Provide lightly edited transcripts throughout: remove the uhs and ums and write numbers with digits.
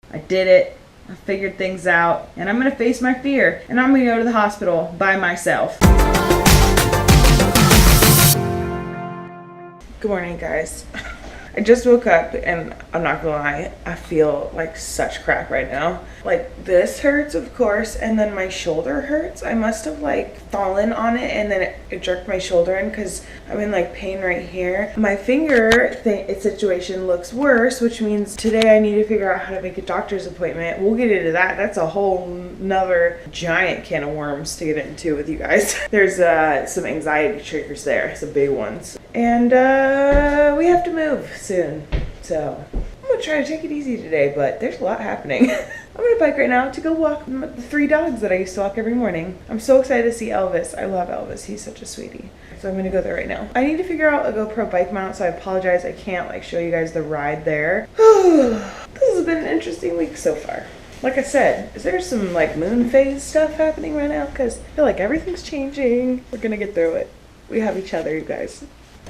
I did it. I figured things out, and I'm gonna face my fear, and I'm gonna go to the hospital by myself. Good morning, guys. I just woke up, and I'm not gonna lie, I feel like such crap right now. Like, this hurts, of course, and then my shoulder hurts. I must have like fallen on it, and then it jerked my shoulder in because I'm in like pain right here. My finger situation looks worse, which means today I need to figure out how to make a doctor's appointment. We'll get into that. That's a whole nother giant can of worms to get into with you guys. There's some anxiety triggers there, some big ones. And we have to move soon. So I'm gonna try to take it easy today, but there's a lot happening. I'm gonna bike right now to go walk the 3 dogs that I used to walk every morning. I'm so excited to see Elvis. I love Elvis. He's such a sweetie. So I'm gonna go there right now. I need to figure out a GoPro bike mount, so I apologize. I can't like show you guys the ride there. This has been an interesting week so far. Like I said, is there some like moon phase stuff happening right now? Because I feel like everything's changing. We're gonna get through it. We have each other, you guys.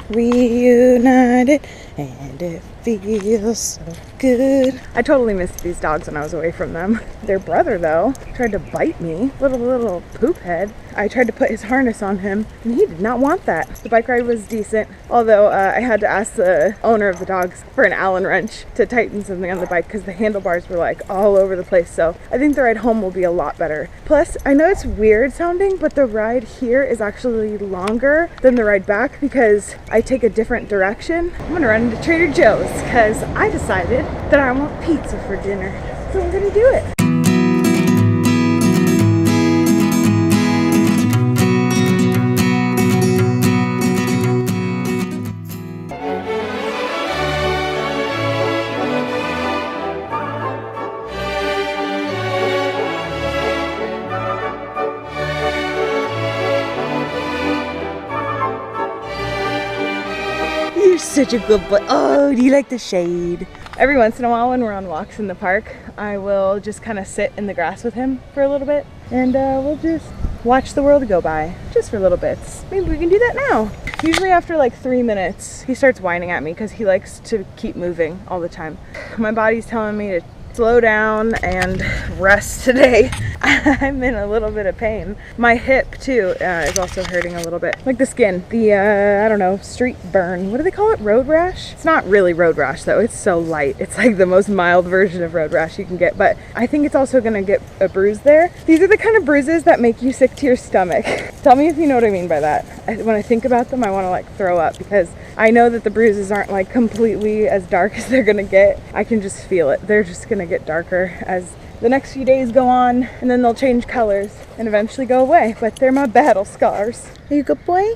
Reunited, and it feels so good. I totally missed these dogs when I was away from them. Their brother, though, tried to bite me. Little poop head. I tried to put his harness on him, and he did not want that. The bike ride was decent, although I had to ask the owner of the dogs for an Allen wrench to tighten something on the bike because the handlebars were like all over the place. So I think the ride home will be a lot better. Plus, I know it's weird sounding, but the ride here is actually longer than the ride back because I take a different direction. I'm gonna run into Trader Joe's because I decided that I want pizza for dinner. So I'm gonna do it. You're such a good boy. Oh, do you like the shade? Every once in a while when we're on walks in the park, I will just kind of sit in the grass with him for a little bit, and we'll just watch the world go by, just for little bits. Maybe we can do that now. Usually after like 3 minutes, he starts whining at me because he likes to keep moving all the time. My body's telling me to slow down and rest today. I'm in a little bit of pain. My hip too is also hurting a little bit. Like the skin, the I don't know, street burn. What do they call it? Road rash? It's not really road rash though. It's so light. It's like the most mild version of road rash you can get, but I think it's also gonna get a bruise there. These are the kind of bruises that make you sick to your stomach. Tell me if you know what I mean by that. When I think about them, I want to like throw up because I know that the bruises aren't like completely as dark as they're gonna get. I can just feel it. They're just gonna get darker as the next few days go on, and then they'll change colors and eventually go away, but they're my battle scars. Are you a good boy?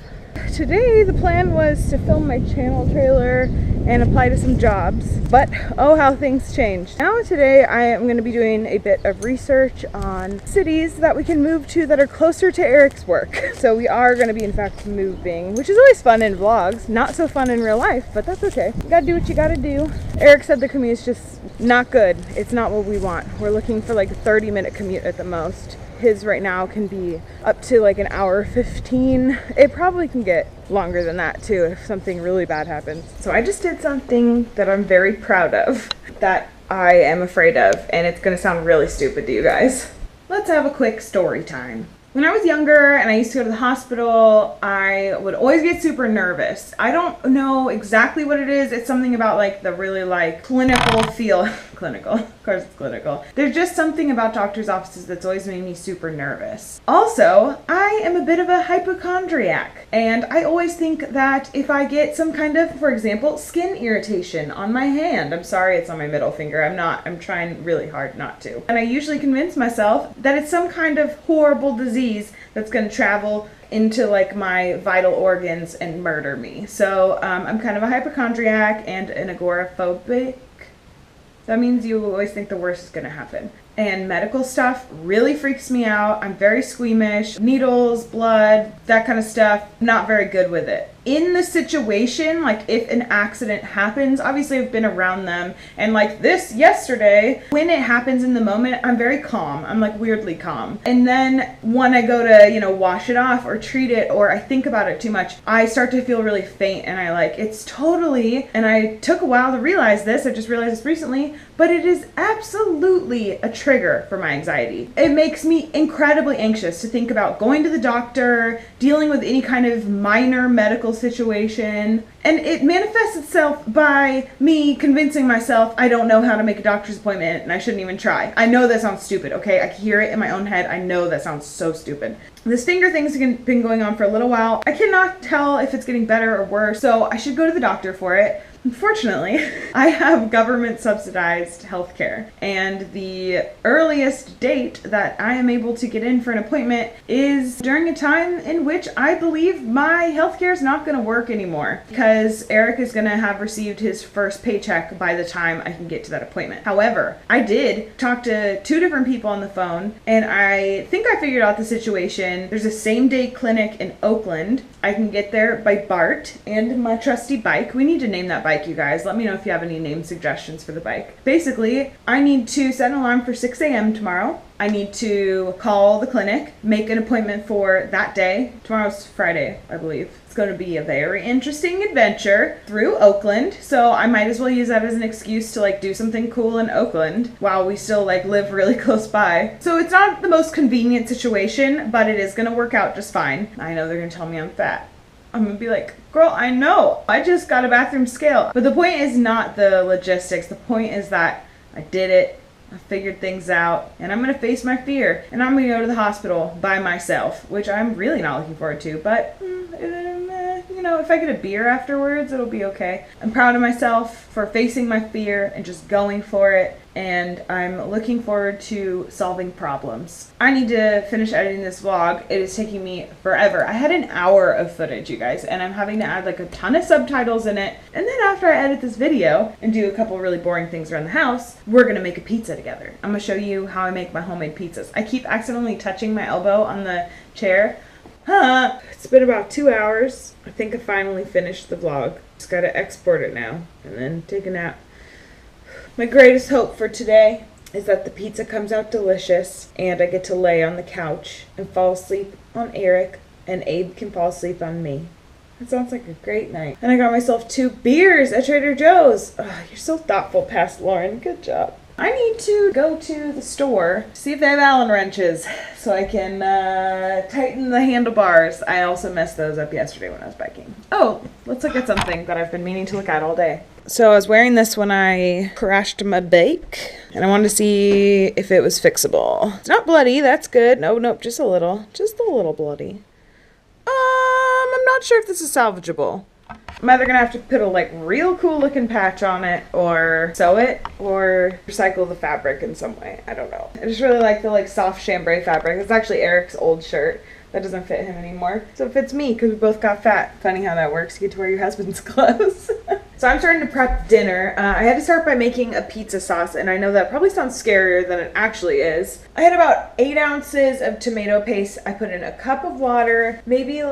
Today the plan was to film my channel trailer and apply to some jobs, but oh how things changed. Now today I am going to be doing a bit of research on cities that we can move to that are closer to Eric's work. So we are going to be in fact moving, which is always fun in vlogs, not so fun in real life, but that's okay. You gotta do what you gotta do. Eric said the commute's just not good. It's not what we want. We're looking for like a 30-minute commute at the most. His right now can be up to like an hour 15. It probably can get longer than that too if something really bad happens. So I just did something that I'm very proud of that I am afraid of, and it's gonna sound really stupid to you guys. Let's have a quick story time. When I was younger and I used to go to the hospital, I would always get super nervous. I don't know exactly what it is. It's something about like the really like clinical feel. Clinical, of course it's clinical. There's just something about doctor's offices that's always made me super nervous. Also, I am a bit of a hypochondriac, and I always think that if I get some kind of, for example, skin irritation on my hand, I'm sorry it's on my middle finger, I'm trying really hard not to. And I usually convince myself that it's some kind of horrible disease that's gonna travel into like my vital organs and murder me. So I'm kind of a hypochondriac and an agoraphobic. That means you always think the worst is going to happen. and medical stuff really freaks me out. I'm very squeamish. Needles, blood, that kind of stuff, not very good with it. In the situation, like if an accident happens, obviously I've been around them, and like this yesterday, when it happens in the moment, I'm very calm. I'm like weirdly calm. And then when I go to, you know, wash it off or treat it, or I think about it too much, I start to feel really faint, and it's totally, and I took a while to realize this, I just realized this recently, but it is absolutely a trigger for my anxiety. It makes me incredibly anxious to think about going to the doctor, dealing with any kind of minor medical situation, and it manifests itself by me convincing myself I don't know how to make a doctor's appointment and I shouldn't even try. I know that sounds stupid, okay? I can hear it in my own head. I know that sounds so stupid. This finger thing's been going on for a little while. I cannot tell if it's getting better or worse, so I should go to the doctor for it. Unfortunately, I have government subsidized healthcare, and the earliest date that I am able to get in for an appointment is during a time in which I believe my healthcare is not going to work anymore, because Eric is going to have received his first paycheck by the time I can get to that appointment. However, I did talk to 2 different people on the phone, and I think I figured out the situation. There's a same-day clinic in Oakland. I can get there by BART and my trusty bike. We need to name that bike, you guys. Let me know if you have any name suggestions for the bike. Basically, I need to set an alarm for 6 a.m. tomorrow. I need to call the clinic, make an appointment for that day. Tomorrow's Friday, I believe. It's going to be a very interesting adventure through Oakland, so I might as well use that as an excuse to do something cool in Oakland while we still live really close by. So it's not the most convenient situation, but it is going to work out just fine. I know they're going to tell me I'm fat. I'm going to be like, girl, I know. I just got a bathroom scale. But the point is not the logistics. The point is that I did it. I figured things out, and I'm going to face my fear, and I'm going to go to the hospital by myself, which I'm really not looking forward to, but you know, if I get a beer afterwards, it'll be okay. I'm proud of myself for facing my fear and just going for it, and I'm looking forward to solving problems. I need to finish editing this vlog. It is taking me forever. I had an hour of footage, you guys, and I'm having to add a ton of subtitles in it. And then after I edit this video and do a couple really boring things around the house, we're gonna make a pizza together. I'm gonna show you how I make my homemade pizzas. I keep accidentally touching my elbow on the chair. It's been about 2 hours. I think I finally finished the vlog. Just gotta export it now and then take a nap. My greatest hope for today is that the pizza comes out delicious and I get to lay on the couch and fall asleep on Eric, and Abe can fall asleep on me. That sounds like a great night. And I got myself 2 beers at Trader Joe's. Oh, you're so thoughtful, past Lauren. Good job. I need to go to the store, see if they have Allen wrenches so I can tighten the handlebars. I also messed those up yesterday when I was biking. Oh, let's look at something that I've been meaning to look at all day. So I was wearing this when I crashed my bike, and I wanted to see if it was fixable. It's not bloody, that's good. Nope, just a little bloody. I'm not sure if this is salvageable. I'm either gonna have to put a real cool looking patch on it, or sew it, or recycle the fabric in some way. I don't know. I just really like the soft chambray fabric. It's actually Eric's old shirt. That doesn't fit him anymore. So it fits me because we both got fat. Funny how that works. You get to wear your husband's clothes. So I'm starting to prep dinner. I had to start by making a pizza sauce, and I know that probably sounds scarier than it actually is. I had about 8 ounces of tomato paste. I put in a cup of water, maybe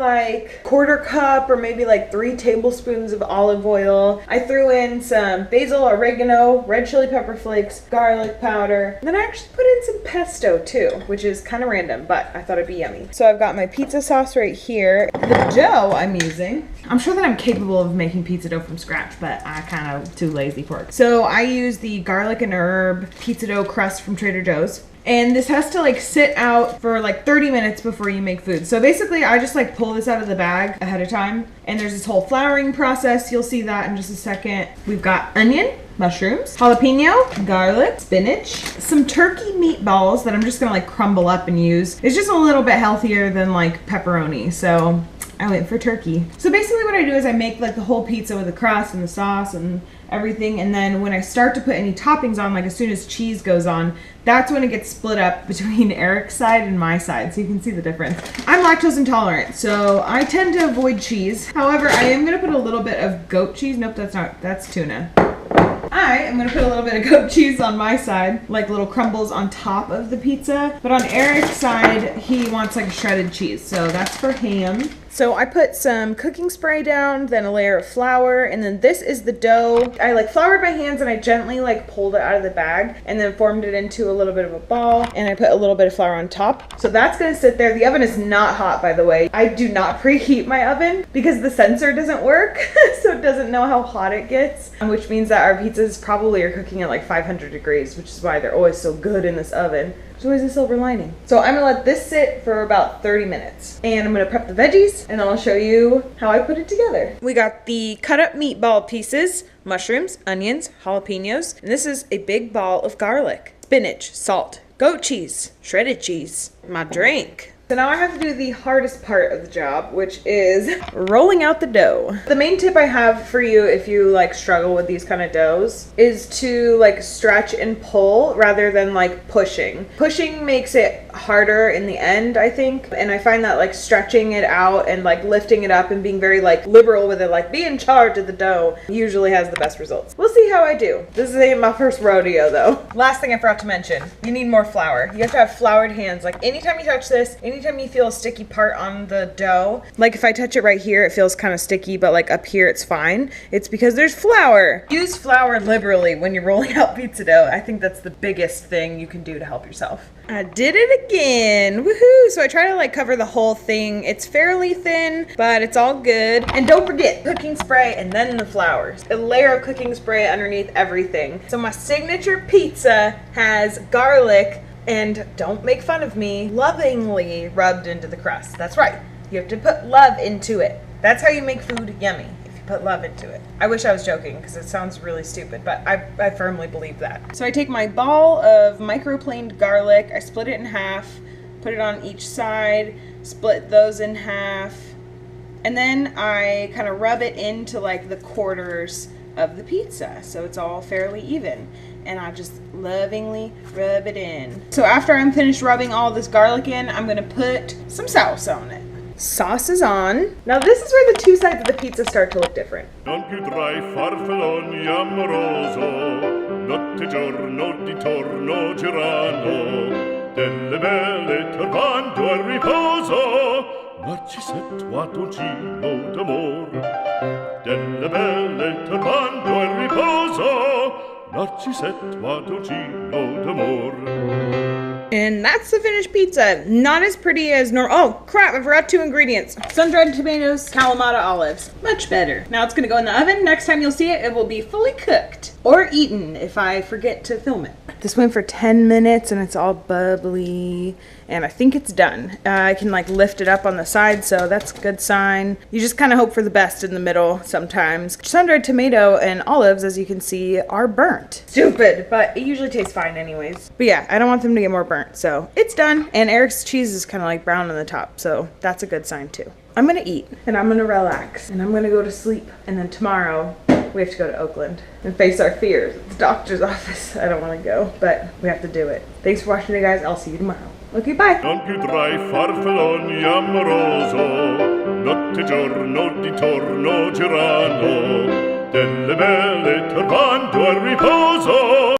quarter cup or maybe 3 tablespoons of olive oil. I threw in some basil, oregano, red chili pepper flakes, garlic powder. And then I actually put in some pesto too, which is kind of random, but I thought it'd be yummy. So I've got my pizza sauce right here. The dough I'm using, I'm sure that I'm capable of making pizza dough from scratch, but I kind of too lazy for it. So I use the garlic and herb pizza dough crust from Trader Joe's. And this has to sit out for 30 minutes before you make food. So basically I just pull this out of the bag ahead of time. And there's this whole flouring process. You'll see that in just a second. We've got onion, mushrooms, jalapeno, garlic, spinach, some turkey meatballs that I'm just gonna crumble up and use. It's just a little bit healthier than pepperoni. So I went for turkey. So basically what I do is I make the whole pizza with the crust and the sauce and everything, and then when I start to put any toppings on, as soon as cheese goes on, that's when it gets split up between Eric's side and my side, so you can see the difference. I'm lactose intolerant, so I tend to avoid cheese. However, I am gonna put a little bit of goat cheese. Nope, that's tuna. I am gonna put a little bit of goat cheese on my side, like little crumbles on top of the pizza. But on Eric's side, he wants like shredded cheese, so that's for him. So I put some cooking spray down, then a layer of flour, and then this is the dough. I like floured my hands and I gently like pulled it out of the bag and then formed it into a little bit of a ball, and I put a little bit of flour on top. So that's gonna sit there. The oven is not hot, by the way. I do not preheat my oven because the sensor doesn't work, so it doesn't know how hot it gets, which means that our pizzas probably are cooking at like 500 degrees, which is why they're always so good in this oven. There's always a silver lining. So I'm gonna let this sit for about 30 minutes. And I'm gonna prep the veggies and then I'll show you how I put it together. We got the cut up meatball pieces, mushrooms, onions, jalapenos, and this is a big ball of garlic, spinach, salt, goat cheese, shredded cheese, my drink. So now I have to do the hardest part of the job, which is rolling out the dough. The main tip I have for you if you like struggle with these kind of doughs is to like stretch and pull rather than like pushing. Pushing makes it harder in the end, I think. And I find that like stretching it out and like lifting it up and being very like liberal with it, like be in charge of the dough, usually has the best results. We'll see how I do. This ain't my first rodeo though. Last thing I forgot to mention, you need more flour. You have to have floured hands. Like anytime you touch this, anytime you feel a sticky part on the dough, like if I touch it right here, it feels kind of sticky, but like up here, it's fine. It's because there's flour. Use flour liberally when you're rolling out pizza dough. I think that's the biggest thing you can do to help yourself. I did it again, woohoo! So I try to like cover the whole thing. It's fairly thin, but it's all good. And don't forget, cooking spray and then the flours. A layer of cooking spray underneath everything. So my signature pizza has garlic, and don't make fun of me, lovingly rubbed into the crust. That's right, you have to put love into it. That's how you make food yummy, if you put love into it. I wish I was joking because it sounds really stupid, but I firmly believe that. So I take my ball of microplaned garlic, I split it in half, put it on each side, split those in half, and then I kind of rub it into like the quarters of the pizza so it's all fairly even. And I just lovingly rub it in. So after I'm finished rubbing all this garlic in, I'm gonna put some sauce on it. Sauce is on. Now this is where the two sides of the pizza start to look different. Non più tra I farfalloni amoroso, notte giorno di torno girano, delle belle turbando al riposo, Narcisetto a dolcino d'amor, delle belle turbando al riposo, Narcisetto a dolcino d'amor. And that's the finished pizza. Not as pretty as normal. Oh crap, I forgot 2 ingredients. Sun-dried tomatoes, Kalamata olives. Much better. Now it's gonna go in the oven. Next time you'll see it, it will be fully cooked. Or eaten if I forget to film it. This went for 10 minutes and it's all bubbly. And I think it's done. I can like lift it up on the side, so that's a good sign. You just kind of hope for the best in the middle sometimes. Sun-dried tomato and olives, as you can see, are burnt. Stupid, but it usually tastes fine anyways. But yeah, I don't want them to get more burnt, so it's done. And Eric's cheese is kind of like brown on the top, so that's a good sign too. I'm gonna eat and I'm gonna relax and I'm gonna go to sleep. And then tomorrow we have to go to Oakland and face our fears at the doctor's office. I don't want to go, but we have to do it. Thanks for watching, guys. I'll see you tomorrow. Okay, bye. Non più tra I farfalloni amoroso, notte giorno di torno girano,